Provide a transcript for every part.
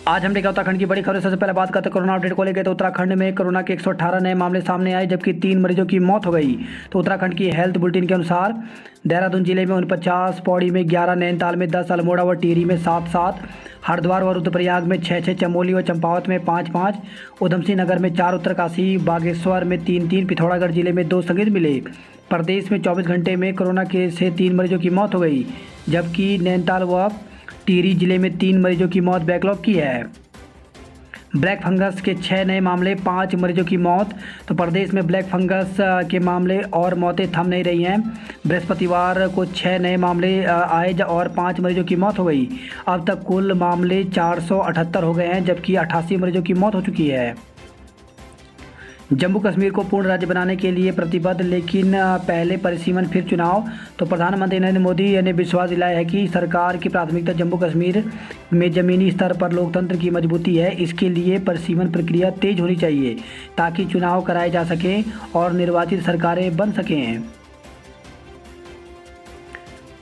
आज हम देखा उत्तराखंड की बड़ी खबर। सबसे पहले बात करते हैं कोरोना अपडेट को लेकर। तो उत्तराखंड में कोरोना के 118 नए मामले सामने आए, जबकि 3 मरीजों की मौत हो गई। तो उत्तराखंड की हेल्थ बुलेटिन के अनुसार देहरादून जिले में 49, पौड़ी में 11, नैनीताल में 10, अल्मोड़ा व टिहरी में 7, हरिद्वार व रुद्रप्रयाग में 6, चमोली व चंपावत में 5, उधमसिंह नगर में 4, उत्तरकाशी बागेश्वर में 3, पिथौरागढ़ जिले में 2 संक्रमित मिले। प्रदेश में 24 घंटे में कोरोना के से 3 मरीजों की मौत हो गई, जबकि नैनीताल व टिहरी जिले में 3 मरीजों की मौत बैकलॉग की है। ब्लैक फंगस के 6 नए मामले, 5 मरीजों की मौत। तो प्रदेश में ब्लैक फंगस के मामले और मौतें थम नहीं रही हैं। बृहस्पतिवार को 6 नए मामले आए और 5 मरीजों की मौत हो गई। अब तक कुल मामले 478 हो गए हैं, जबकि 88 मरीजों की मौत हो चुकी है। जम्मू कश्मीर को पूर्ण राज्य बनाने के लिए प्रतिबद्ध, लेकिन पहले परिसीमन फिर चुनाव। तो प्रधानमंत्री नरेंद्र मोदी ने विश्वास दिलाया है कि सरकार की प्राथमिकता जम्मू कश्मीर में ज़मीनी स्तर पर लोकतंत्र की मजबूती है। इसके लिए परिसीमन प्रक्रिया तेज होनी चाहिए ताकि चुनाव कराए जा सकें और निर्वाचित सरकारें बन सकें।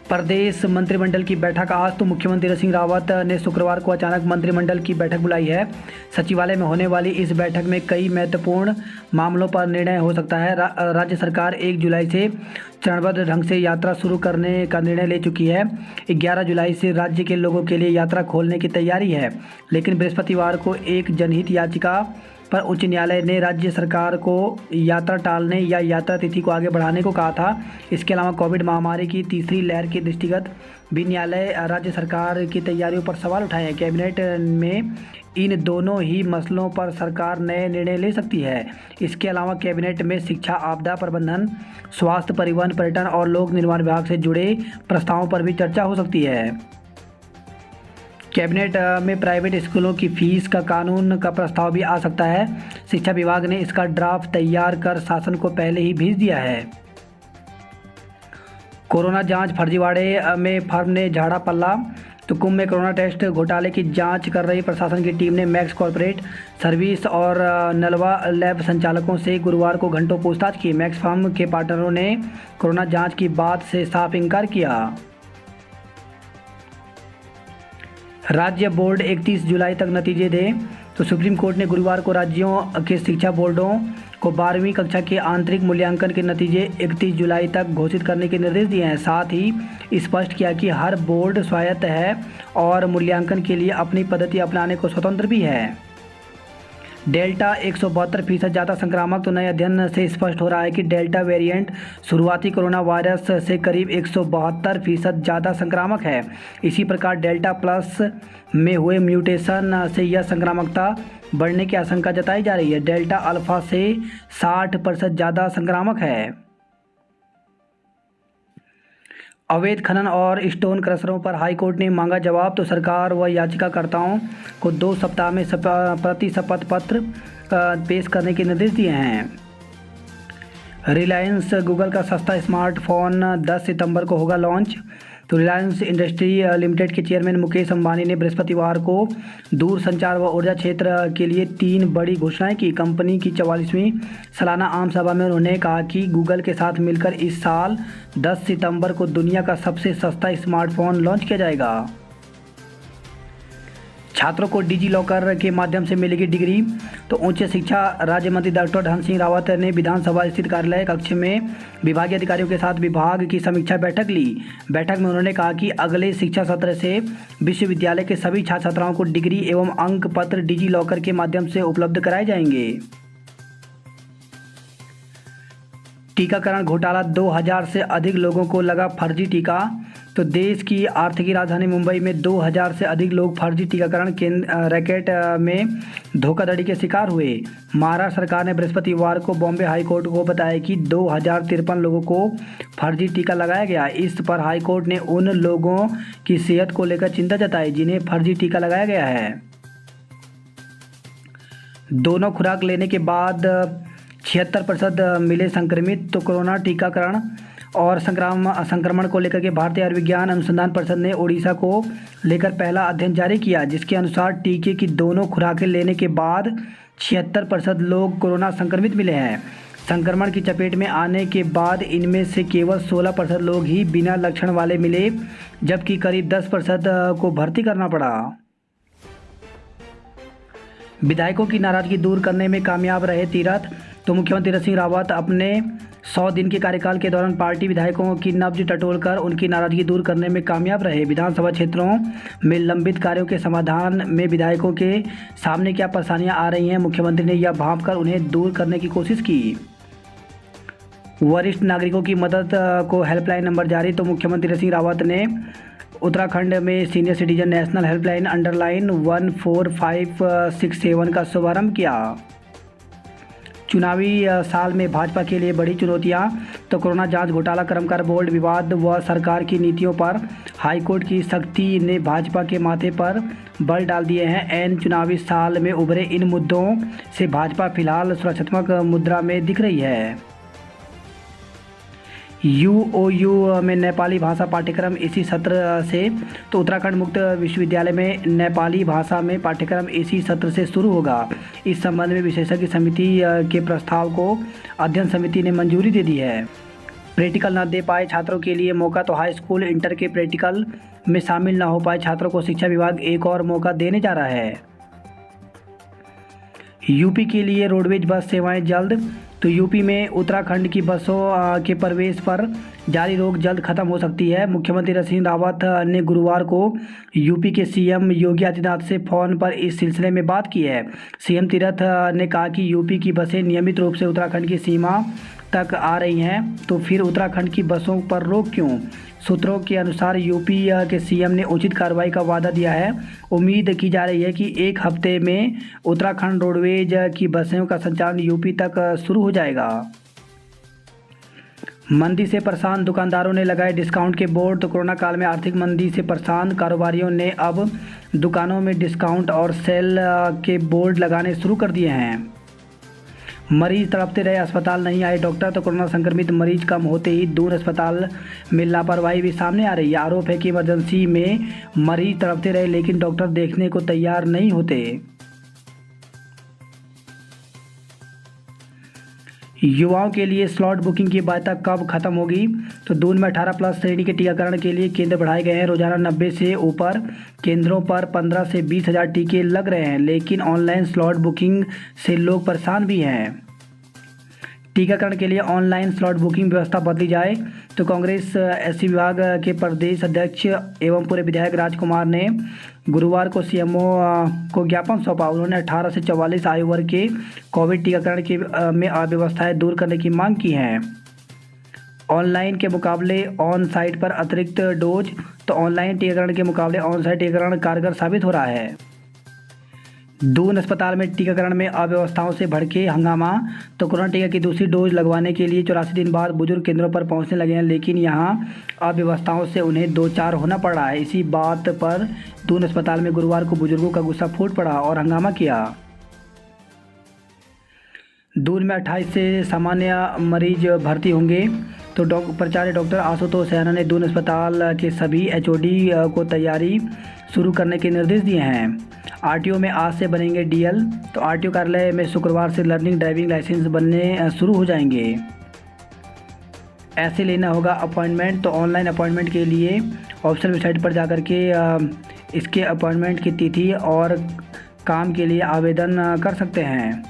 प्रदेश मंत्रिमंडल की बैठक आज। तो मुख्यमंत्री त्रिवेंद्र सिंह रावत ने शुक्रवार को अचानक मंत्रिमंडल की बैठक बुलाई है। सचिवालय में होने वाली इस बैठक में कई महत्वपूर्ण मामलों पर निर्णय हो सकता है। राज्य सरकार 1 जुलाई से चरणबद्ध ढंग से यात्रा शुरू करने का निर्णय ले चुकी है। 11 जुलाई से राज्य के लोगों के लिए यात्रा खोलने की तैयारी है, लेकिन बृहस्पतिवार को एक जनहित याचिका पर उच्च न्यायालय ने राज्य सरकार को यात्रा टालने या यात्रा तिथि को आगे बढ़ाने को कहा था। इसके अलावा कोविड महामारी की तीसरी लहर के दृष्टिगत भी न्यायालय राज्य सरकार की तैयारियों पर सवाल उठाए हैं। कैबिनेट में इन दोनों ही मसलों पर सरकार नए निर्णय ले सकती है। इसके अलावा कैबिनेट में शिक्षा, आपदा प्रबंधन, स्वास्थ्य, परिवहन, पर्यटन और लोक निर्माण विभाग से जुड़े प्रस्तावों पर भी चर्चा हो सकती है। कैबिनेट में प्राइवेट स्कूलों की फीस का कानून का प्रस्ताव भी आ सकता है। शिक्षा विभाग ने इसका ड्राफ्ट तैयार कर शासन को पहले ही भेज दिया है। कोरोना जांच फर्जीवाड़े में फर्म ने झाड़ा पल्ला। तो कुंभ में कोरोना टेस्ट घोटाले की जांच कर रही प्रशासन की टीम ने मैक्स कॉर्पोरेट सर्विस और नलवा लैब संचालकों से गुरुवार को घंटों पूछताछ की। मैक्स फर्म के पार्टनरों ने कोरोना जांच की बात से साफ इनकार किया। राज्य बोर्ड 31 जुलाई तक नतीजे दें। तो सुप्रीम कोर्ट ने गुरुवार को राज्यों के शिक्षा बोर्डों को 12वीं कक्षा के आंतरिक मूल्यांकन के नतीजे 31 जुलाई तक घोषित करने के निर्देश दिए हैं। साथ ही स्पष्ट किया कि हर बोर्ड स्वायत्त है और मूल्यांकन के लिए अपनी पद्धति अपनाने को स्वतंत्र भी है। डेल्टा 172% ज़्यादा संक्रामक। तो नए अध्ययन से स्पष्ट हो रहा है कि डेल्टा वेरिएंट शुरुआती कोरोना वायरस से करीब 172% ज़्यादा संक्रामक है। इसी प्रकार डेल्टा प्लस में हुए म्यूटेशन से यह संक्रामकता बढ़ने की आशंका जताई जा रही है। डेल्टा अल्फा से 60% ज़्यादा संक्रामक है। अवैध खनन और स्टोन क्रशरों पर हाईकोर्ट ने मांगा जवाब। तो सरकार व याचिकाकर्ताओं को 2 सप्ताह में प्रति शपथ पत्र पेश करने के निर्देश दिए हैं। रिलायंस गूगल का सस्ता स्मार्टफोन 10 सितंबर को होगा लॉन्च। तो रिलायंस इंडस्ट्री लिमिटेड के चेयरमैन मुकेश अंबानी ने बृहस्पतिवार को दूर संचार व ऊर्जा क्षेत्र के लिए 3 बड़ी घोषणाएं की। कंपनी की 44वीं सालाना आम सभा में उन्होंने कहा कि गूगल के साथ मिलकर इस साल 10 सितंबर को दुनिया का सबसे सस्ता स्मार्टफोन लॉन्च किया जाएगा। छात्रों को डिजी लॉकर के माध्यम से मिलेगी डिग्री। तो उच्च शिक्षा राज्य मंत्री डॉक्टर धन सिंह रावत ने विधानसभा स्थित कार्यालय कक्ष में विभागीय अधिकारियों के साथ विभाग की समीक्षा बैठक ली। बैठक में उन्होंने कहा कि अगले शिक्षा सत्र से विश्वविद्यालय के सभी छात्र छात्राओं को डिग्री एवं अंक पत्र डिजी लॉकर के माध्यम से उपलब्ध कराए जाएंगे। टीकाकरण घोटाला, 2000 से अधिक लोगों को लगा फर्जी टीका। तो देश की आर्थिक राजधानी मुंबई में 2000 से अधिक लोग फर्जी टीकाकरण रैकेट में धोखाधड़ी के शिकार हुए। महाराष्ट्र सरकार ने बृहस्पतिवार को बॉम्बे हाईकोर्ट को बताया कि 2053 लोगों को फर्जी टीका लगाया गया। इस पर हाईकोर्ट ने उन लोगों की सेहत को लेकर चिंता जताई जिन्हें फर्जी टीका लगाया गया है। दोनों खुराक लेने के बाद 76% मिले संक्रमित। तो कोरोना टीकाकरण और संक्रमण को लेकर के भारतीय आयुर्विज्ञान अनुसंधान परिषद ने ओडिशा को लेकर पहला अध्ययन जारी किया, जिसके अनुसार टीके की दोनों खुराकें लेने के बाद 76% लोग कोरोना संक्रमित मिले हैं। संक्रमण की चपेट में आने के बाद इनमें से केवल 16% लोग ही बिना लक्षण वाले मिले, जबकि करीब 10% को भर्ती करना पड़ा। विधायकों की नाराजगी दूर करने में कामयाब रहे तीरथ। तो मुख्यमंत्री तीरथ सिंह रावत अपने 100 दिन के कार्यकाल के दौरान पार्टी विधायकों की नब्ज टटोलकर उनकी नाराजगी दूर करने में कामयाब रहे। विधानसभा क्षेत्रों में लंबित कार्यों के समाधान में विधायकों के सामने क्या परेशानियां आ रही हैं, मुख्यमंत्री ने यह भांपकर उन्हें दूर करने की कोशिश की। वरिष्ठ नागरिकों की मदद को हेल्पलाइन नंबर जारी। तो मुख्यमंत्री तीरथ सिंह रावत ने उत्तराखंड में senior citizen national helpline underline 14567 का शुभारंभ किया। चुनावी साल में भाजपा के लिए बड़ी चुनौतियां। तो कोरोना जांच घोटाला, कर्मकार बोर्ड विवाद व सरकार की नीतियों पर हाईकोर्ट की सख्ती ने भाजपा के माथे पर बल डाल दिए हैं। एन चुनावी साल में उभरे इन मुद्दों से भाजपा फिलहाल सुरक्षात्मक मुद्रा में दिख रही है। यूओयू में नेपाली भाषा पाठ्यक्रम इसी सत्र से। तो उत्तराखंड मुक्त विश्वविद्यालय में नेपाली भाषा में पाठ्यक्रम इसी सत्र से शुरू होगा। इस संबंध में विशेषज्ञ समिति के प्रस्ताव को अध्ययन समिति ने मंजूरी दे दी है। प्रैक्टिकल न दे पाए छात्रों के लिए मौका। तो हाई स्कूल इंटर के प्रैक्टिकल में शामिल न हो पाए छात्रों को शिक्षा विभाग एक और मौका देने जा रहा है। यूपी के लिए रोडवेज बस सेवाएं जल्द। तो यूपी में उत्तराखंड की बसों के प्रवेश पर जारी रोक जल्द खत्म हो सकती है। मुख्यमंत्री तीरथ सिंह रावत ने गुरुवार को यूपी के सीएम योगी आदित्यनाथ से फ़ोन पर इस सिलसिले में बात की है। सीएम तीरथ ने कहा कि यूपी की बसें नियमित रूप से उत्तराखंड की सीमा तक आ रही हैं, तो फिर उत्तराखंड की बसों पर रोक क्यों। सूत्रों के अनुसार यूपी के सीएम ने उचित कार्रवाई का वादा दिया है। उम्मीद की जा रही है कि एक हफ्ते में उत्तराखंड रोडवेज की बसों का संचालन यूपी तक शुरू हो जाएगा। मंदी से परेशान दुकानदारों ने लगाए डिस्काउंट के बोर्ड। तो कोरोना काल में आर्थिक मंदी से परेशान कारोबारियों ने अब दुकानों में डिस्काउंट और सेल के बोर्ड लगाने शुरू कर दिए हैं। मरीज तड़पते रहे, अस्पताल नहीं आए डॉक्टर। तो कोरोना संक्रमित मरीज कम होते ही दून अस्पताल में लापरवाही भी सामने आ रही है। आरोप है कि इमरजेंसी में मरीज तड़पते रहे लेकिन डॉक्टर देखने को तैयार नहीं होते। युवाओं के लिए स्लॉट बुकिंग की बाध्यता कब खत्म होगी। तो दून में 18+ श्रेणी के टीकाकरण के लिए केंद्र बढ़ाए गए हैं। रोजाना 90 से ऊपर केंद्रों पर 15 से 20 हज़ार टीके लग रहे हैं, लेकिन ऑनलाइन स्लॉट बुकिंग से लोग परेशान भी हैं। टीकाकरण के लिए ऑनलाइन स्लॉट बुकिंग व्यवस्था बदली जाए। तो कांग्रेस एससी विभाग के प्रदेश अध्यक्ष एवं पूर्व विधायक राजकुमार ने गुरुवार को सीएमओ को ज्ञापन सौंपा। उन्होंने 18 से 44 आयु वर्ग के कोविड टीकाकरण के में अव्यवस्थाएं दूर करने की मांग की है। ऑनलाइन के मुकाबले ऑन साइट पर अतिरिक्त डोज। तो ऑनलाइन टीकाकरण के मुकाबले ऑन साइट टीकाकरण कारगर साबित हो रहा है। दून अस्पताल में टीकाकरण में अव्यवस्थाओं से भड़के हंगामा। तो कोरोना टीका की दूसरी डोज लगवाने के लिए 84 दिन बाद बुजुर्ग केंद्रों पर पहुंचने लगे हैं, लेकिन यहां अव्यवस्थाओं से उन्हें 2-4 होना पड़ रहा है। इसी बात पर दून अस्पताल में गुरुवार को बुजुर्गों का गुस्सा फूट पड़ा और हंगामा किया। दून में 28 से सामान्य मरीज भर्ती होंगे। तो प्राचार्य डॉक्टर आशुतोष सैना ने दून अस्पताल के सभी एचओडी को तैयारी शुरू करने के निर्देश दिए हैं। आरटीओ में आज से बनेंगे डीएल। तो आरटीओ कार्यालय में शुक्रवार से लर्निंग ड्राइविंग लाइसेंस बनने शुरू हो जाएंगे। ऐसे लेना होगा अपॉइंटमेंट। तो ऑनलाइन अपॉइंटमेंट के लिए ऑफिशियल वेबसाइट पर जाकर के इसके अपॉइंटमेंट की तिथि और काम के लिए आवेदन कर सकते हैं।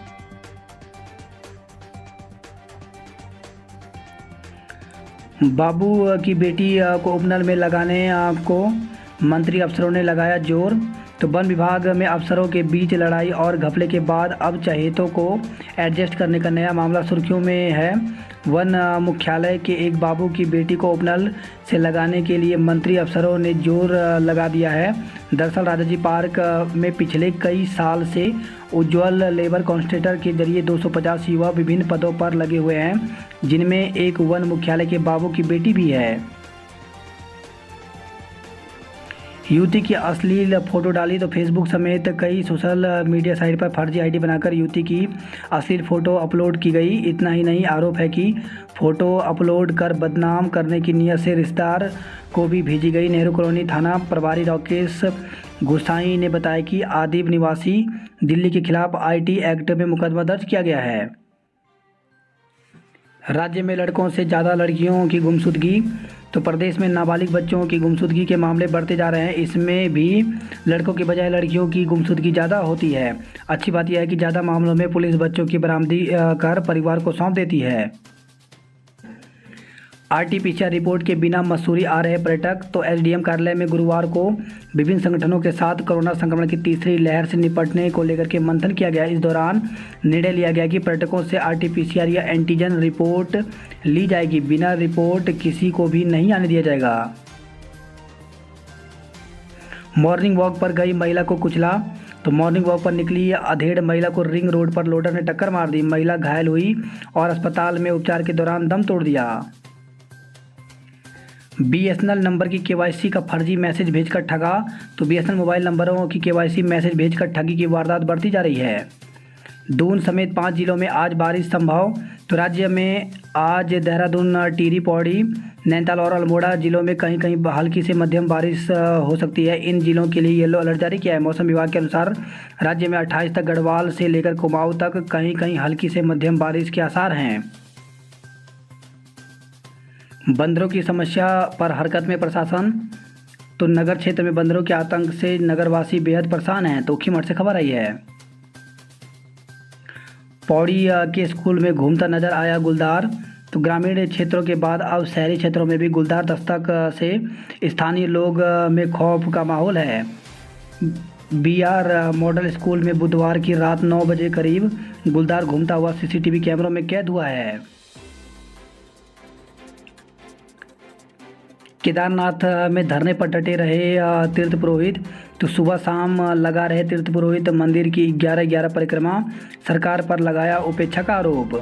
बाबू की बेटी को उपनल में लगाने को मंत्री अफसरों ने लगाया जोर। तो वन विभाग में अफसरों के बीच लड़ाई और घपले के बाद अब चहेतों को एडजस्ट करने का नया मामला सुर्खियों में है। वन मुख्यालय के एक बाबू की बेटी को उपनल से लगाने के लिए मंत्री अफसरों ने जोर लगा दिया है। दरअसल राजाजी पार्क में पिछले कई साल से उज्ज्वल लेबर कॉन्ट्रैक्टर के जरिए 250 युवा विभिन्न पदों पर लगे हुए हैं, जिनमें एक वन मुख्यालय के बाबू की बेटी भी है। युवती की अश्लील फोटो डाली। तो फेसबुक समेत कई सोशल मीडिया साइट पर फर्जी आईडी बनाकर युवती की अश्लील फ़ोटो अपलोड की गई। इतना ही नहीं, आरोप है कि फ़ोटो अपलोड कर बदनाम करने की नीयत से रिश्तेदार को भी भेजी गई। नेहरू कॉलोनी थाना प्रभारी राकेश गुसाई ने बताया कि आदिब निवासी दिल्ली के खिलाफ आईटी एक्ट में मुकदमा दर्ज किया गया है। राज्य में लड़कों से ज़्यादा लड़कियों की गुमशुदगी। तो प्रदेश में नाबालिग बच्चों की गुमशुदगी के मामले बढ़ते जा रहे हैं। इसमें भी लड़कों की बजाय लड़कियों की गुमशुदगी ज़्यादा होती है। अच्छी बात यह है कि ज़्यादा मामलों में पुलिस बच्चों की बरामदी कर परिवार को सौंप देती है। आरटी-पीसीआर रिपोर्ट के बिना मसूरी आ रहे पर्यटक। तो एसडीएम कार्यालय में गुरुवार को विभिन्न संगठनों के साथ कोरोना संक्रमण की तीसरी लहर से निपटने को लेकर के मंथन किया गया। इस दौरान निर्णय लिया गया कि पर्यटकों से आरटी-पीसीआर या एंटीजन रिपोर्ट ली जाएगी। बिना रिपोर्ट किसी को भी नहीं आने दिया जाएगा। मॉर्निंग वॉक पर गई महिला को कुचला। तो मॉर्निंग वॉक पर निकली अधेड़ महिला को रिंग रोड पर लोडर ने टक्कर मार दी। महिला घायल हुई और अस्पताल में उपचार के दौरान दम तोड़ दिया। बीएसएनएल नंबर की केवाईसी का फर्जी मैसेज भेजकर ठगा। तो बीएसएनएल मोबाइल नंबरों की केवाईसी मैसेज भेजकर ठगी की वारदात बढ़ती जा रही है। दून समेत 5 जिलों में आज बारिश संभव। तो राज्य में आज देहरादून, टिहरी, पौड़ी, नैनीताल और अल्मोड़ा जिलों में कहीं कहीं हल्की से मध्यम बारिश हो सकती है। इन जिलों के लिए येलो अलर्ट जारी किया है। मौसम विभाग के अनुसार राज्य में 28 तक गढ़वाल से लेकर कुमाऊं तक कहीं कहीं हल्की से मध्यम बारिश के आसार हैं। बंदरों की समस्या पर हरकत में प्रशासन। तो नगर क्षेत्र में बंदरों के आतंक से नगरवासी बेहद परेशान हैं। तो खीमठ से खबर आई है। पौड़ी के स्कूल में घूमता नजर आया गुलदार। तो ग्रामीण क्षेत्रों के बाद अब शहरी क्षेत्रों में भी गुलदार दस्तक से स्थानीय लोग में खौफ का माहौल है। बीआर मॉडल स्कूल में बुधवार की रात 9 बजे करीब गुलदार घूमता हुआ सीसीटीवी कैमरों में कैद हुआ है। केदारनाथ में धरने पर डटे रहे तीर्थ पुरोहित। तो सुबह शाम लगा रहे तीर्थ पुरोहित मंदिर की 11-11 परिक्रमा। सरकार पर लगाया उपेक्षा का आरोप।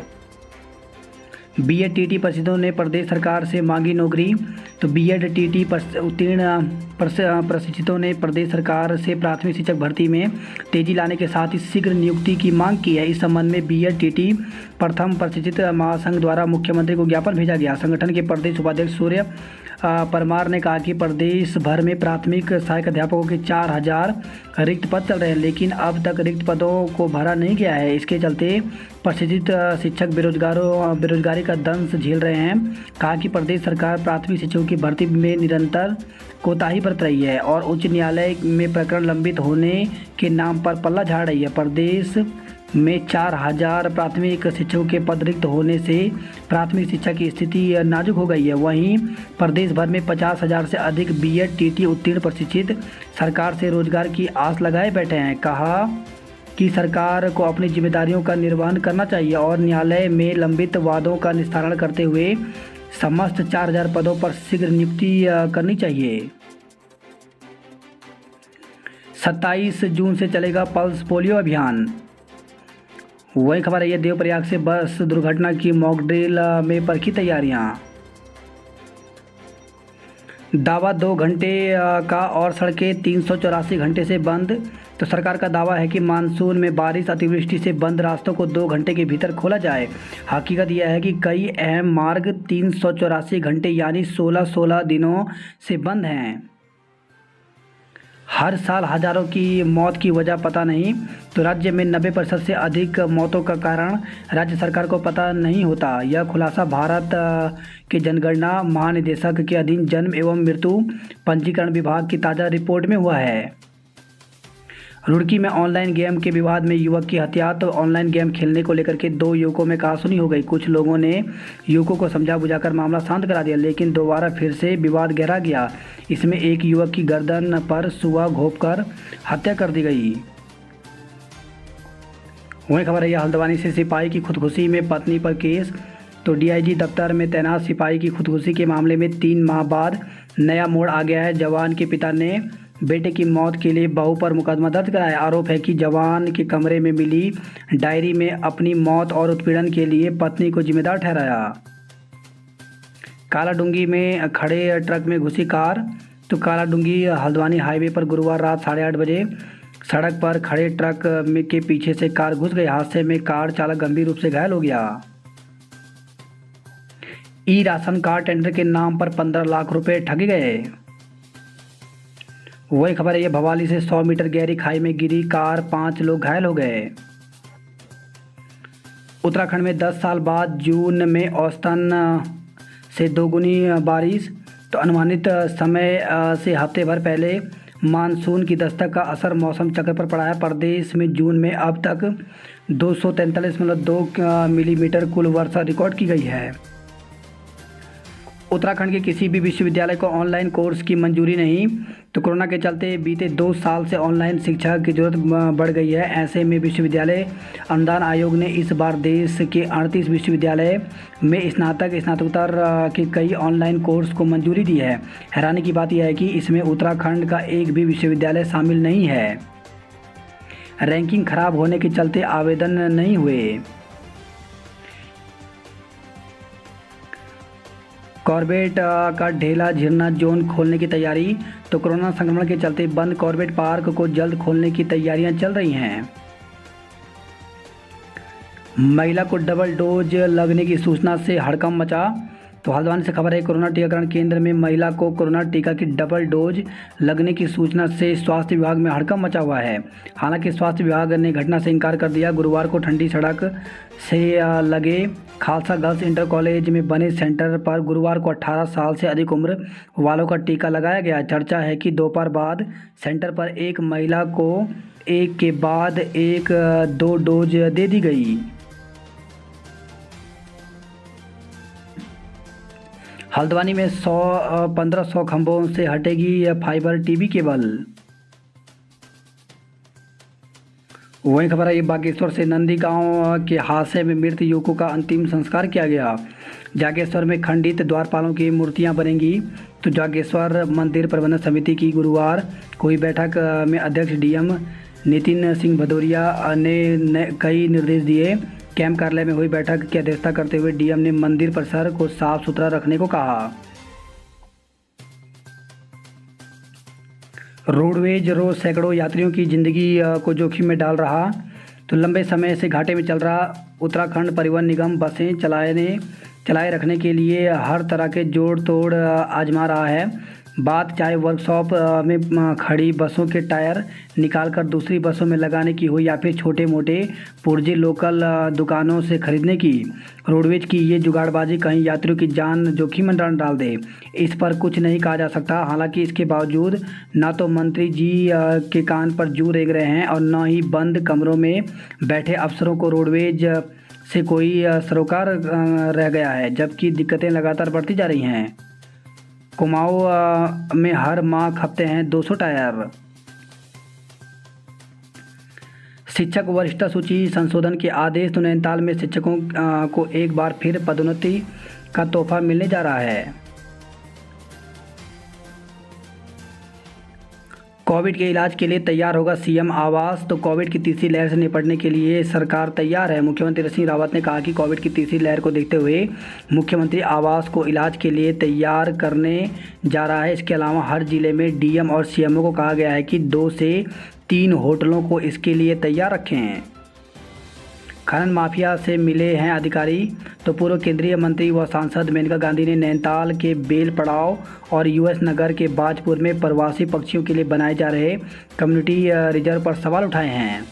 बीएड टीटी प्रशिक्षुओं ने प्रदेश सरकार से मांगी नौकरी। तो बीएड टीटी उत्तीर्ण प्रशिक्षितों ने प्रदेश सरकार से प्राथमिक शिक्षक भर्ती में तेजी लाने के साथ ही शीघ्र नियुक्ति की मांग की है। इस संबंध में बीएड टीटी प्रथम प्रशिक्षित महासंघ द्वारा मुख्यमंत्री को ज्ञापन भेजा गया। संगठन के प्रदेश उपाध्यक्ष सूर्य परमार ने कहा कि प्रदेश भर में प्राथमिक सहायक अध्यापकों के 4000 रिक्त पद चल रहे हैं, लेकिन अब तक रिक्त पदों को भरा नहीं गया है। इसके चलते प्रशिक्षित शिक्षक बेरोजगारी का दंश झेल रहे हैं। कहा कि प्रदेश सरकार प्राथमिक शिक्षकों की भर्ती में निरंतर कोताही बरत रही है और उच्च न्यायालय में प्रकरण लंबित होने के नाम पर पल्ला झाड़ रही है। प्रदेश में 4000 प्राथमिक शिक्षकों के पद रिक्त होने से प्राथमिक शिक्षा की स्थिति नाजुक हो गई है। वहीं प्रदेश भर में 50,000 से अधिक बीएड टीटी उत्तीर्ण प्रशिक्षित सरकार से रोजगार की आस लगाए बैठे हैं। कहा कि सरकार को अपनी जिम्मेदारियों का निर्वहन करना चाहिए और न्यायालय में लंबित वादों का निस्तारण करते हुए समस्त 4000 पदों पर शीघ्र नियुक्ति करनी चाहिए। 27 जून से चलेगा पल्स पोलियो अभियान। वही खबर है, देवप्रयाग से बस दुर्घटना की मॉक ड्रिल में परखी तैयारियां। दावा 2 घंटे का और सड़कें 384 घंटे से बंद। तो सरकार का दावा है कि मानसून में बारिश अतिवृष्टि से बंद रास्तों को 2 घंटे के भीतर खोला जाए। हकीकत यह है कि कई अहम मार्ग 384 घंटे यानी 16 दिनों से बंद हैं। हर साल हजारों की मौत की वजह पता नहीं। तो राज्य में 90% से अधिक मौतों का कारण राज्य सरकार को पता नहीं होता। यह खुलासा भारत के जनगणना महानिदेशक के अधीन जन्म एवं मृत्यु पंजीकरण विभाग की ताज़ा रिपोर्ट में हुआ है। रुड़की में ऑनलाइन गेम के विवाद में युवक की हत्या। तो ऑनलाइन गेम खेलने को लेकर के 2 युवकों में कहासुनी हो गई। कुछ लोगों ने युवकों को समझा बुझाकर मामला शांत करा दिया, लेकिन दोबारा फिर से विवाद गहरा गया। इसमें एक युवक की गर्दन पर सुआ घोंपकर हत्या कर दी गई। वही खबर है, हल्द्वानी से सिपाही की खुदकुशी में पत्नी पर केस। तो डीआईजी दफ्तर में तैनात सिपाही की खुदकुशी के मामले में 3 माह बाद नया मोड़ आ गया है। जवान के पिता ने बेटे की मौत के लिए बहू पर मुकदमा दर्ज कराया। आरोप है कि जवान के कमरे में मिली डायरी में अपनी मौत और उत्पीड़न के लिए पत्नी को जिम्मेदार ठहराया। कालाडूंगी में खड़े ट्रक में घुसी कार। तो कालाडूंगी हल्द्वानी हाईवे पर गुरुवार रात 8:30 बजे सड़क पर खड़े ट्रक के पीछे से कार घुस गई। हादसे में कार चालक गंभीर रूप से घायल हो गया। ई राशन कार्ड टेंडर के नाम पर 15 लाख रुपए ठगे गए। वही खबर है, ये भवाली से 100 मीटर गहरी खाई में गिरी कार, 5 लोग घायल हो गए। उत्तराखंड में 10 साल बाद जून में औसतन से दोगुनी बारिश। तो अनुमानित समय से हफ्ते भर पहले मानसून की दस्तक का असर मौसम चक्र पर पड़ा है। प्रदेश में जून में अब तक 243.2 मिलीमीटर कुल वर्षा रिकॉर्ड की गई है। उत्तराखंड के किसी भी विश्वविद्यालय को ऑनलाइन कोर्स की मंजूरी नहीं। तो कोरोना के चलते बीते 2 साल से ऑनलाइन शिक्षा की जरूरत बढ़ गई है। ऐसे में विश्वविद्यालय अनुदान आयोग ने इस बार देश के 38 विश्वविद्यालय में स्नातकोत्तर के कई ऑनलाइन कोर्स को मंजूरी दी है। हैरानी की बात यह है कि इसमें उत्तराखंड का एक भी विश्वविद्यालय शामिल नहीं है। रैंकिंग खराब होने के चलते आवेदन नहीं हुए। कॉर्बेट का ढेला झरना जोन खोलने की तैयारी। तो कोरोना संक्रमण के चलते बंद कॉर्बेट पार्क को जल्द खोलने की तैयारियां चल रही हैं। महिला को डबल डोज लगने की सूचना से हड़कंप मचा। तो हल्द्वानी से खबर है, कोरोना टीकाकरण केंद्र में महिला को कोरोना टीका की डबल डोज लगने की सूचना से स्वास्थ्य विभाग में हड़कंप मचा हुआ है। हालांकि स्वास्थ्य विभाग ने घटना से इनकार कर दिया। गुरुवार को ठंडी सड़क से लगे खालसा गर्ल्स इंटर कॉलेज में बने सेंटर पर गुरुवार को 18 साल से अधिक उम्र वालों का टीका लगाया गया। चर्चा है कि दोपहर बाद सेंटर पर एक महिला को एक के बाद एक 2 डोज दे दी गई। हल्द्वानी में 1500 खंभों से हटेगी फाइबर टीवी केबल। वहीं खबर है बागेश्वर से नंदी गांव के हादसे में मृत युवकों का अंतिम संस्कार किया गया। जागेश्वर में खंडित द्वारपालों की मूर्तियां बनेंगी। तो जागेश्वर मंदिर प्रबंधन समिति की गुरुवार को हुई बैठक में अध्यक्ष डीएम नितिन सिंह भदौरिया ने कई निर्देश दिए। कैंप कार्यालय में हुई बैठक की अध्यक्षता करते हुए डीएम ने मंदिर परिसर को साफ सुथरा रखने को कहा। रोडवेज रोज सैकड़ों यात्रियों की जिंदगी को जोखिम में डाल रहा। तो लंबे समय से घाटे में चल रहा उत्तराखंड परिवहन निगम बसें चलाए रखने के लिए हर तरह के जोड़ तोड़ आजमा रहा है। बात चाहे वर्कशॉप में खड़ी बसों के टायर निकालकर दूसरी बसों में लगाने की हो या फिर छोटे मोटे पुर्जे लोकल दुकानों से खरीदने की। रोडवेज की ये जुगाड़बाजी कहीं यात्रियों की जान जोखिम में डाल दे, इस पर कुछ नहीं कहा जा सकता। हालांकि इसके बावजूद ना तो मंत्री जी के कान पर जू रेंग रहे हैं और न ही बंद कमरों में बैठे अफसरों को रोडवेज से कोई सरोकार रह गया है, जबकि दिक्कतें लगातार बढ़ती जा रही हैं। कुमाऊं में हर माह खपते हैं 200 टायर। शिक्षक वरिष्ठता सूची संशोधन के आदेश। तो नैनीताल में शिक्षकों को एक बार फिर पदोन्नति का तोहफा मिलने जा रहा है। कोविड के इलाज के लिए तैयार होगा सीएम आवास। तो कोविड की तीसरी लहर से निपटने के लिए सरकार तैयार है। मुख्यमंत्री त्रिवेंद्र सिंह रावत ने कहा कि कोविड की तीसरी लहर को देखते हुए मुख्यमंत्री आवास को इलाज के लिए तैयार करने जा रहा है। इसके अलावा हर जिले में डीएम और सीएमओ को कहा गया है कि 2 से 3 होटलों को इसके लिए तैयार रखें। खनन माफिया से मिले हैं अधिकारी। तो पूर्व केंद्रीय मंत्री व सांसद मेनका गांधी ने नैनीताल के बेल पड़ाव और यूएस नगर के बाजपुर में प्रवासी पक्षियों के लिए बनाए जा रहे कम्युनिटी रिजर्व पर सवाल उठाए हैं।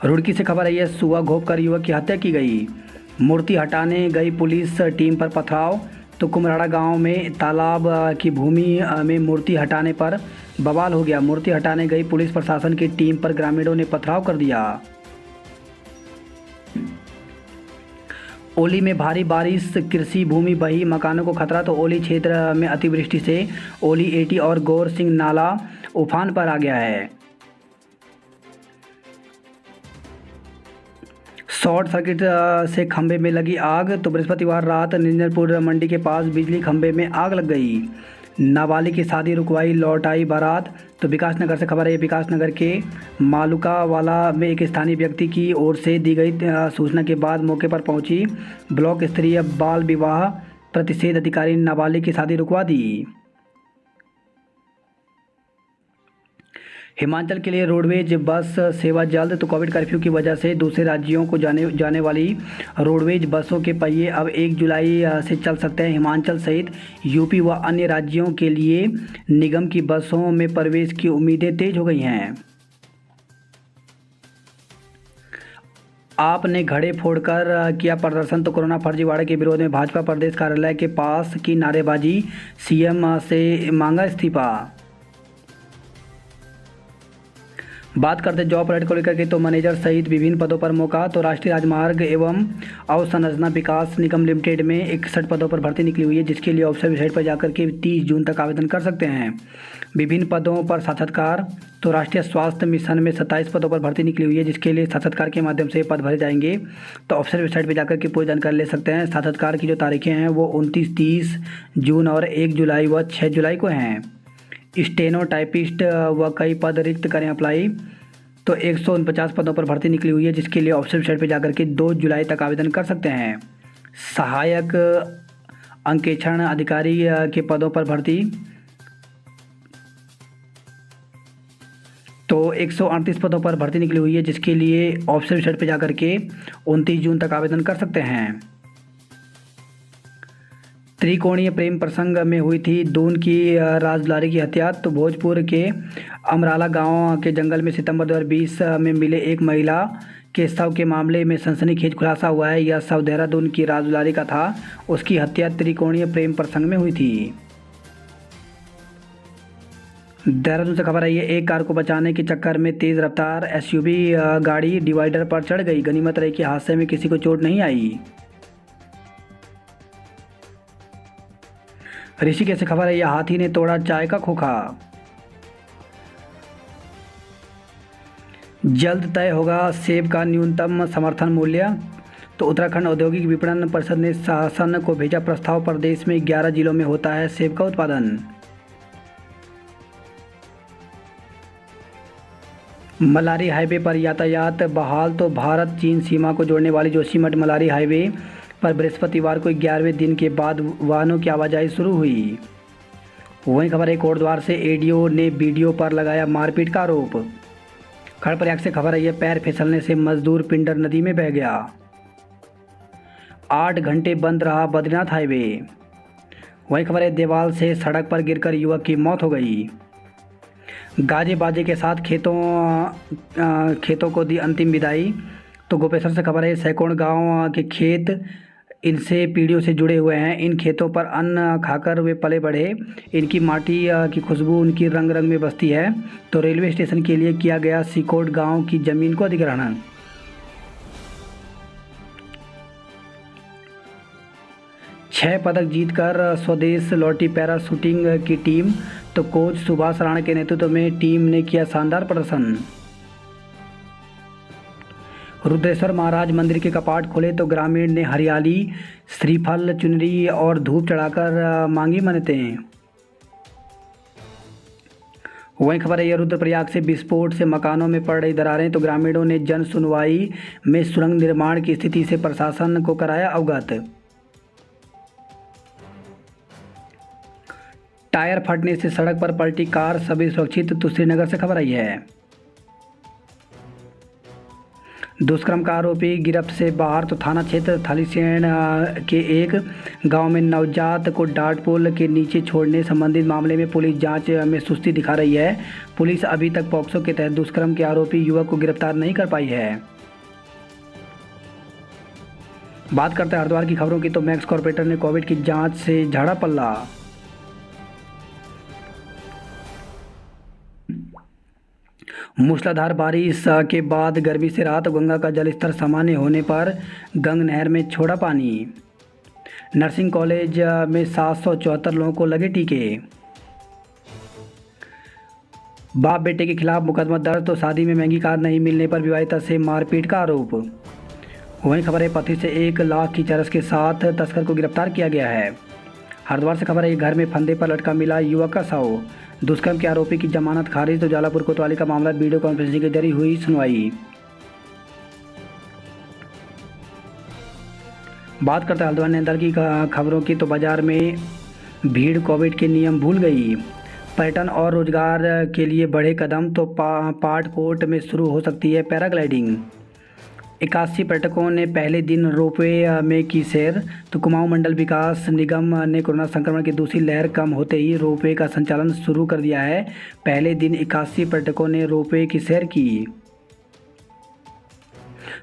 रुड़की से खबर आई है, सुआ घोंप कर युवक की हत्या की गई। मूर्ति हटाने गई पुलिस टीम पर पथराव। तो कुमराड़ा गांव में तालाब की भूमि में मूर्ति हटाने पर बवाल हो गया। मूर्ति हटाने गई पुलिस प्रशासन की टीम पर ग्रामीणों ने पथराव कर दिया। ओली में भारी बारिश, कृषि भूमि बही, मकानों को खतरा। तो ओली क्षेत्र में अतिवृष्टि से ओली एटी और गौर सिंह नाला उफान पर आ गया है। शॉर्ट सर्किट से खंभे में लगी आग। तो बृहस्पतिवार रात निंजरपुर मंडी के पास बिजली खंभे में आग लग गई। नाबालिग की शादी रुकवाई, लौट आई बारात। तो विकास नगर से खबर है, विकास नगर के मालुकावाला में एक स्थानीय व्यक्ति की ओर से दी गई सूचना के बाद मौके पर पहुंची ब्लॉक स्तरीय बाल विवाह प्रतिषेध अधिकारी ने नाबालिग की शादी रुकवा दी। हिमाचल के लिए रोडवेज बस सेवा जल्द। तो कोविड कर्फ्यू की वजह से दूसरे राज्यों को जाने वाली रोडवेज बसों के पहिए अब 1 जुलाई से चल सकते हैं। हिमाचल सहित यूपी व अन्य राज्यों के लिए निगम की बसों में प्रवेश की उम्मीदें तेज हो गई हैं। आपने घड़े फोड़कर किया प्रदर्शन तो कोरोना फर्जीवाड़े के विरोध में भाजपा प्रदेश कार्यालय के पास की नारेबाजी, सीएम से मांगा इस्तीफा। बात करते जॉब अलर्ट को लेकर के तो मैनेजर सहित विभिन्न पदों पर मौका। तो राष्ट्रीय राजमार्ग एवं अवसंरचना विकास निगम लिमिटेड में 61 पदों पर भर्ती निकली हुई है, जिसके लिए ऑफिशियल वेबसाइट पर जाकर के 30 जून तक आवेदन कर सकते हैं। विभिन्न पदों पर साक्षात्कार। तो राष्ट्रीय स्वास्थ्य मिशन में 27 पदों पर भर्ती निकली हुई है, जिसके लिए साक्षात्कार के माध्यम से पद भरे जाएंगे। तो ऑफिशियल वेबसाइट पर जाकर के पूरी जानकारी ले सकते हैं। साक्षात्कार की जो तारीखें हैं वो 29, 30 जून और 1 जुलाई व 6 जुलाई को हैं। स्टेनो टाइपिस्ट व कई पद रिक्त करें अप्लाई। तो 149 पदों पर भर्ती निकली हुई है, जिसके लिए ऑफिशियल वेबसाइट पर जाकर के 2 जुलाई तक आवेदन कर सकते हैं। सहायक अंकेक्षण अधिकारी के पदों पर भर्ती। तो 138 पदों पर भर्ती निकली हुई है, जिसके लिए ऑफिशियल वेबसाइट पर जाकर के 29 जून तक आवेदन कर सकते हैं। त्रिकोणीय प्रेम प्रसंग में हुई थी दून की राजदुलारी की हत्या। तो भोजपुर के अमराला गांव के जंगल में सितंबर 2020 में मिले एक महिला के शव के मामले में सनसनीखेज खुलासा हुआ है। यह शव देहरादून की राजदुलारी का था। उसकी हत्या त्रिकोणीय प्रेम प्रसंग में हुई थी। देहरादून से खबर आई है, एक कार को बचाने के चक्कर में तेज रफ्तार एसयूवी गाड़ी डिवाइडर पर चढ़ गई। गनीमत रही कि हादसे में किसी को चोट नहीं आई। ऋषिकेश से खबर है, यह हाथी ने तोड़ा चाय का खोखा। जल्द तय होगा सेब का न्यूनतम समर्थन मूल्य। तो उत्तराखंड औद्योगिक विपणन परिषद ने शासन को भेजा प्रस्ताव। प्रदेश में 11 जिलों में होता है सेब का उत्पादन। मलारी हाईवे पर यातायात बहाल। तो भारत चीन सीमा को जोड़ने वाली जोशीमठ मलारी हाईवे पर बृहस्पतिवार को 11वें दिन के बाद वाहनों की आवाजाही शुरू हुई। वहीं खबर है, कोटद्वार से एडीओ ने बीडीओ पर लगाया मारपीट का आरोप। खड़प्रयाग से खबर है, पैर फिसलने से मजदूर पिंडर नदी में बह गया। 8 घंटे बंद रहा बद्रीनाथ हाईवे। वहीं खबर है, देवाल से सड़क पर गिरकर युवक की मौत हो गई। गाजे बाजे के साथ खेतों को दी अंतिम विदाई। तो गोपेश्वर से खबर है, सैकड़ों गांव के खेत इनसे पीढ़ियों से जुड़े हुए हैं। इन खेतों पर अन्न खाकर वे पले बढ़े। इनकी माटी की खुशबू उनकी रंग रंग में बसती है। तो रेलवे स्टेशन के लिए किया गया सिकोट गांव की जमीन को अधिग्रहण। छह पदक जीतकर स्वदेश लौटी पैरा शूटिंग की टीम। तो कोच सुभाष राणा के नेतृत्व में टीम ने किया शानदार प्रदर्शन। रुद्रेश्वर महाराज मंदिर के कपाट खुले। तो ग्रामीण ने हरियाली, श्रीफल, चुनरी और धूप चढ़ाकर मांगी मन्नतें। वहीं खबर है, यह रुद्रप्रयाग से विस्फोट से मकानों में पड़ रही दरारें। तो ग्रामीणों ने जन सुनवाई में सुरंग निर्माण की स्थिति से प्रशासन को कराया अवगत। टायर फटने से सड़क पर पलटी कार, सभी सुरक्षित। तो श्रीनगर से खबर आई है, दुष्कर्म का आरोपी गिरफ्त से बाहर। तो थाना क्षेत्र थालीसेन के एक गांव में नवजात को डाट पोल के नीचे छोड़ने संबंधित मामले में पुलिस जांच में सुस्ती दिखा रही है। पुलिस अभी तक पॉक्सो के तहत दुष्कर्म के आरोपी युवक को गिरफ्तार नहीं कर पाई है। बात करते हैं हरिद्वार की खबरों की। तो मैक्स कॉर्पोरेटर ने कोविड की जांच से झाड़ा पल्ला। मूसलाधार बारिश के बाद गर्मी से राहत। गंगा का जलस्तर सामान्य होने पर गंग नहर में छोड़ा पानी। नर्सिंग कॉलेज में 774 लोगों को लगे टीके। बाप बेटे के खिलाफ मुकदमा दर्ज। तो शादी में महंगी कार नहीं मिलने पर विवाहिता से मारपीट का आरोप। वहीं खबर है, पति से 1 लाख की चरस के साथ तस्कर को गिरफ्तार किया गया है। हरिद्वार से खबर है, घर में फंदे पर लटका मिला युवक का शव। दुष्कर्म के आरोपी की जमानत खारिज। तो जालापुर कोतवाली का मामला, वीडियो कॉन्फ्रेंसिंग के जरिए हुई सुनवाई। बात करते हैं हल्द्वानी नैनीताल की खबरों की। तो बाजार में भीड़, कोविड के नियम भूल गई। पर्यटन और रोजगार के लिए बढ़े कदम। तो पाटकोट में शुरू हो सकती है पैराग्लाइडिंग। 81 पर्यटकों ने पहले दिन रोपवे में की सैर। तो कुमाऊं मंडल विकास निगम ने कोरोना संक्रमण की दूसरी लहर कम होते ही रोपवे का संचालन शुरू कर दिया है। पहले दिन 81 पर्यटकों ने रोपवे की सैर की।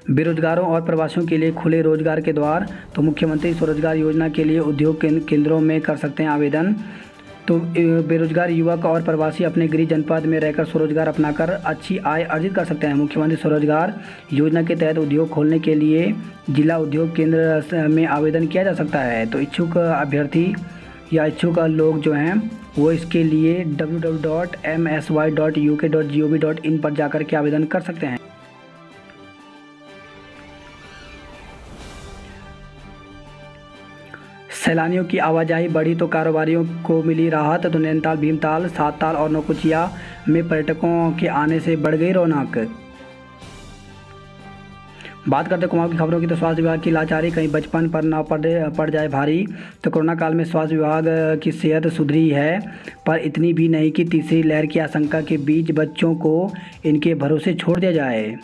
बेरोजगारों और प्रवासियों के लिए खुले रोजगार के द्वार। तो मुख्यमंत्री स्वरोजगार योजना के लिए उद्योग केंद्रों में कर सकते हैं आवेदन। तो बेरोजगार युवक और प्रवासी अपने गृह जनपद में रहकर स्वरोजगार अपनाकर अच्छी आय अर्जित कर सकते हैं। मुख्यमंत्री स्वरोजगार योजना के तहत उद्योग खोलने के लिए जिला उद्योग केंद्र में आवेदन किया जा सकता है। तो इच्छुक अभ्यर्थी या इच्छुक लोग जो हैं वो इसके लिए www.msy.uk.gov.in पर जाकर के आवेदन कर सकते हैं। सैलानियों की आवाजाही बढ़ी तो कारोबारियों को मिली राहत। तो नैनीताल, भीमताल, सातताल और नौकुचिया में पर्यटकों के आने से बढ़ गई रौनक। बात करते कुमाऊं की खबरों की, तो स्वास्थ्य विभाग की लाचारी कहीं बचपन पर ना पड़ जाए भारी। तो कोरोना काल में स्वास्थ्य विभाग की सेहत सुधरी है, पर इतनी भी नहीं कि तीसरी लहर की आशंका के बीच बच्चों को इनके भरोसे छोड़ दिया जाए।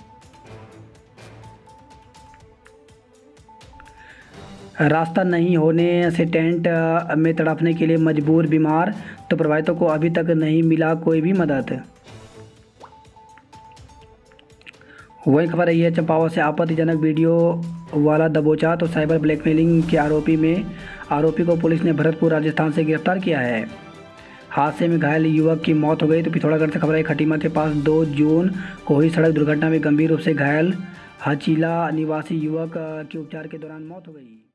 रास्ता नहीं होने से टेंट में तड़पने के लिए मजबूर बीमार। तो प्रभावितों को अभी तक नहीं मिला कोई भी मदद। वही खबर रही है चंपावत से आपत्तिजनक वीडियो वाला दबोचा। तो साइबर ब्लैकमेलिंग के आरोपी को पुलिस ने भरतपुर राजस्थान से गिरफ्तार किया है। हादसे में घायल युवक की मौत हो गई। तो पिथौरागढ़ से खबर है खटीमा के पास 2 जून को हुई सड़क दुर्घटना में गंभीर रूप से घायल हचीला निवासी युवक की उपचार के दौरान मौत हो गई।